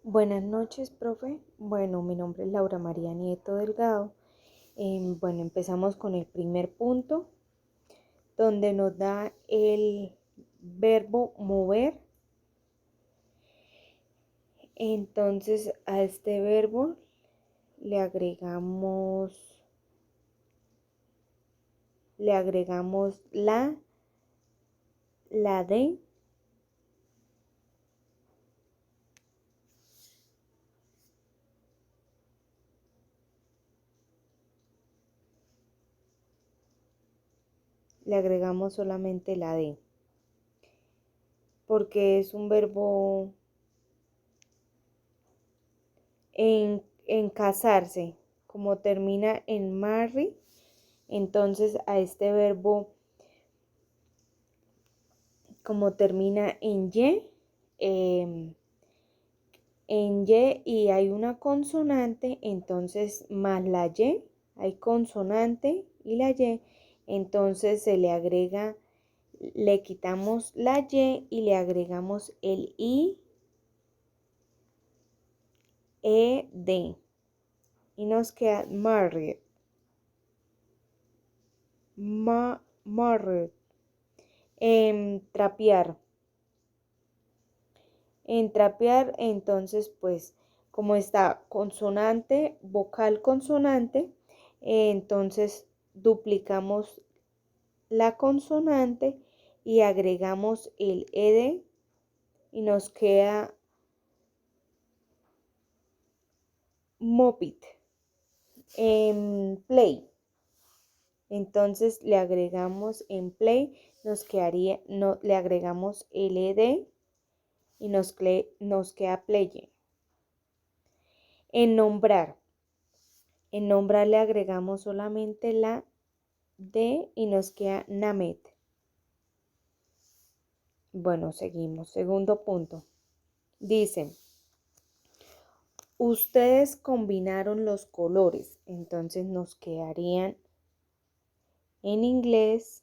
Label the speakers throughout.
Speaker 1: Buenas noches, profe. Bueno, mi nombre es Laura María Nieto Delgado. Bueno, empezamos con el primer punto, donde nos da el verbo mover. Entonces, a este verbo le agregamos la de, le agregamos solamente la de, porque es un verbo en casarse, como termina en marry. Entonces, a este verbo, como termina en Y y hay una consonante, entonces más la Y, hay consonante y la Y, entonces le quitamos la Y y le agregamos el I, E, D y nos queda married, married. Trapear. En trapear, entonces, pues, como está consonante, vocal consonante, entonces duplicamos la consonante y agregamos el ed y nos queda mopit. En play, entonces le agregamos en play, nos quedaría, no, le agregamos el ed y nos queda play. En nombrar. En nombrar le agregamos solamente la D y nos queda Namet. Bueno, seguimos. Segundo punto. Dice, ustedes combinaron los colores. Entonces nos quedarían en inglés,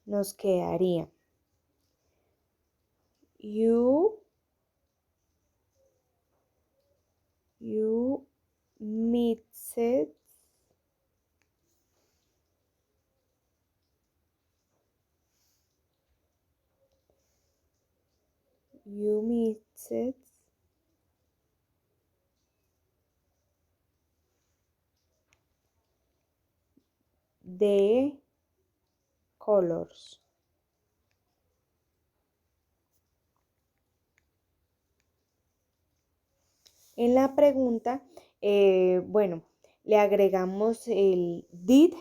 Speaker 1: nos quedaría you mixed the colors. En la pregunta, bueno, le agregamos el did,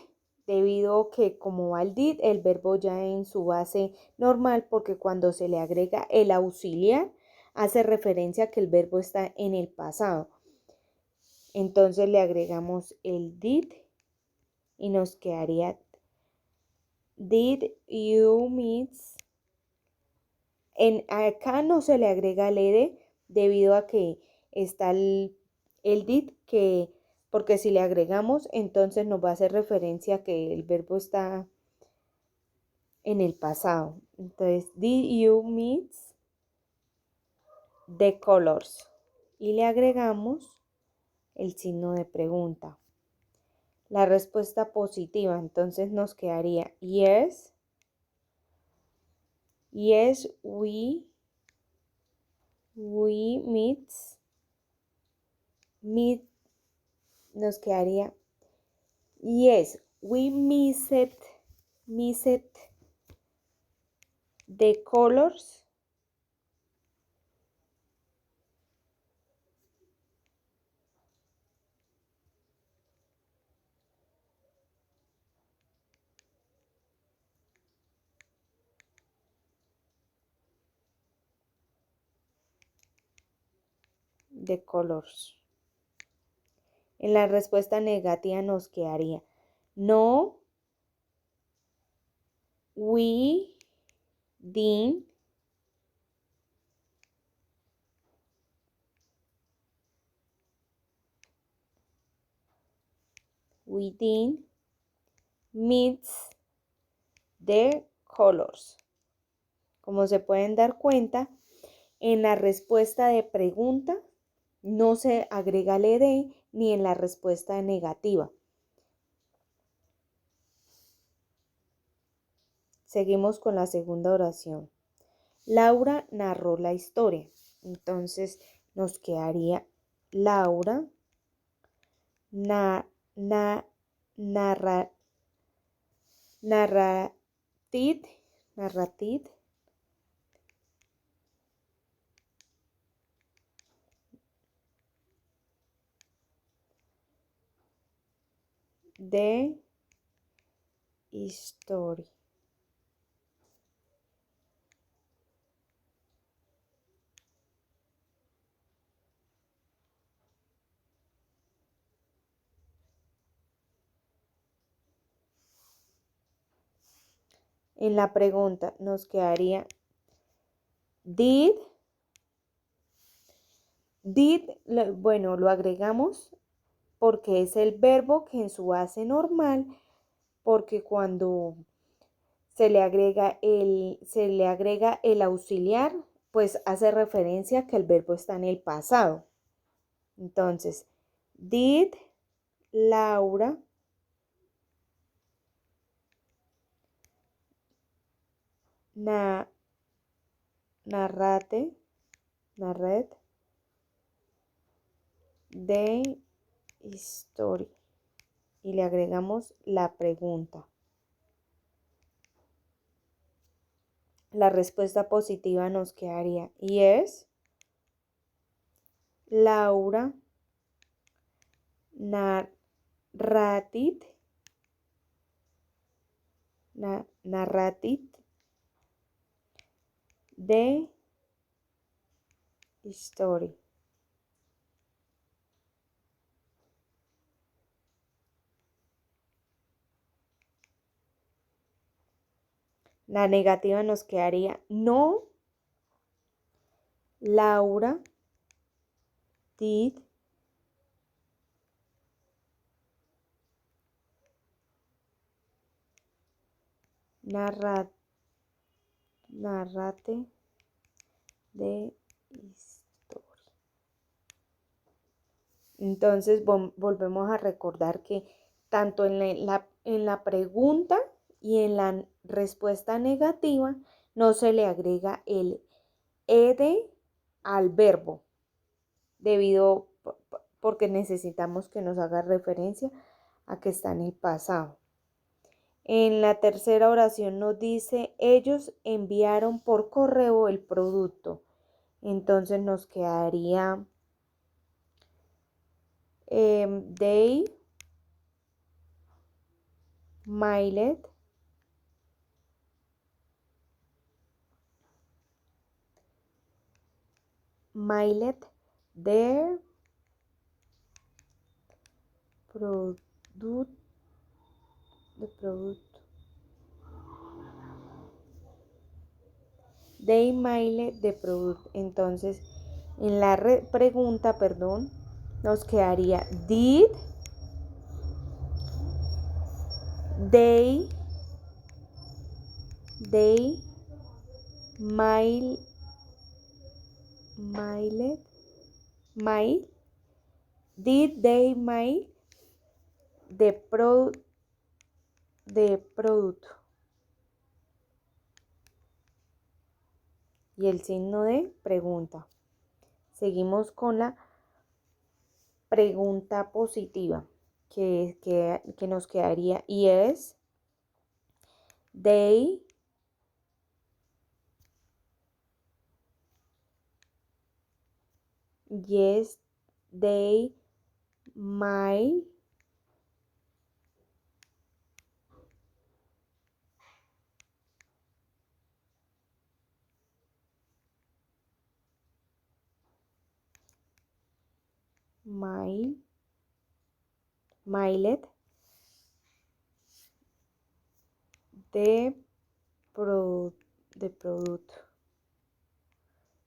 Speaker 1: debido a que como va el did, el verbo ya en su base normal, porque cuando se le agrega el auxiliar, hace referencia a que el verbo está en el pasado. Entonces le agregamos el did y nos quedaría did you mix. Acá no se le agrega el ed debido a que está el did, porque si le agregamos entonces nos va a hacer referencia a que el verbo está en el pasado. Entonces, did you mix the colors? Y le agregamos el signo de pregunta. La respuesta positiva, entonces nos quedaría yes, we mix, nos quedaría yes, we mixed the colors the colors. En la respuesta negativa nos quedaría no, we didn't mix the colors. Como se pueden dar cuenta, En la respuesta de pregunta no se agrega el ed ni en la respuesta negativa. Seguimos con la segunda oración. Laura narró la historia. Entonces nos quedaría Laura narra, narrated the story. En la pregunta nos quedaría did, bueno, lo agregamos porque es el verbo que en su base normal, porque cuando se le agrega el auxiliar, pues hace referencia a que el verbo está en el pasado. Entonces, did Laura narrate the story. Y le agregamos la pregunta. La respuesta positiva nos quedaría yes, Laura narrated the story. La negativa nos quedaría no, Laura did narrate the story. Entonces volvemos a recordar que tanto en la pregunta y en la respuesta negativa no se le agrega el ed al verbo, porque necesitamos que nos haga referencia a que está en el pasado. En la tercera oración nos dice, ellos enviaron por correo el producto. Entonces nos quedaría they mailed their product. They mailed the product. Entonces, en la pregunta, nos quedaría did they mail did they mail the product. Y el signo de pregunta. Seguimos con la pregunta positiva que nos quedaría yes, they mail mailed the product.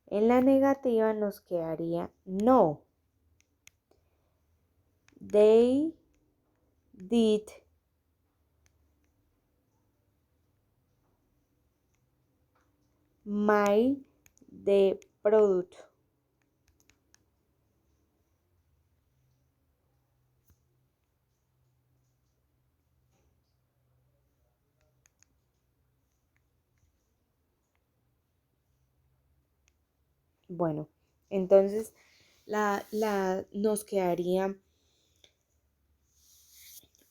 Speaker 1: En la negativa nos quedaría no. They did mail the product. Bueno, entonces nos quedaría,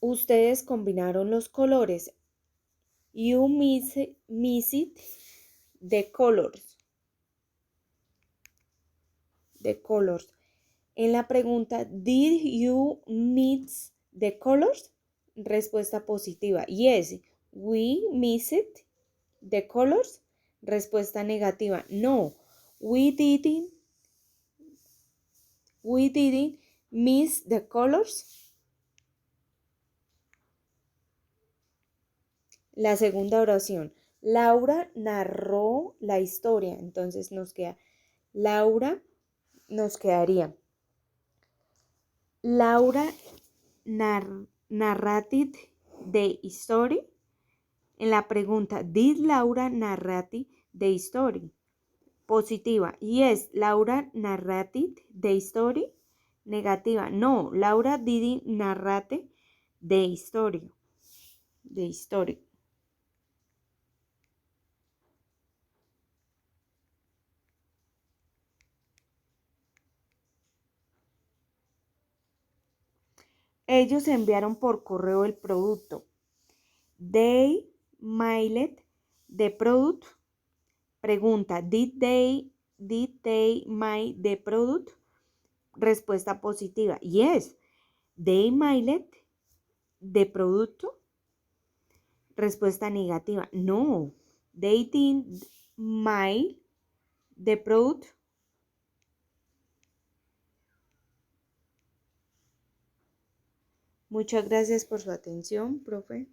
Speaker 1: ustedes combinaron los colores. You mixed the colors. The colors. En la pregunta, did you mix the colors? Respuesta positiva. Yes, we mixed the colors. Respuesta negativa. No, we didn't mix the colors. La segunda oración. Laura narró la historia. Entonces nos queda Laura, nos quedaría Laura narrated the story. En la pregunta, did Laura narrate the story? Positiva. Yes, Laura narrated the story. Negativa. No, Laura didn't narrate the story. The story. Ellos enviaron por correo el producto. They mailed the product. Pregunta, did they mail the product? Respuesta positiva. Yes, they mailed the producto. Respuesta negativa. No, they didn't mail the product. Muchas gracias por su atención, profe.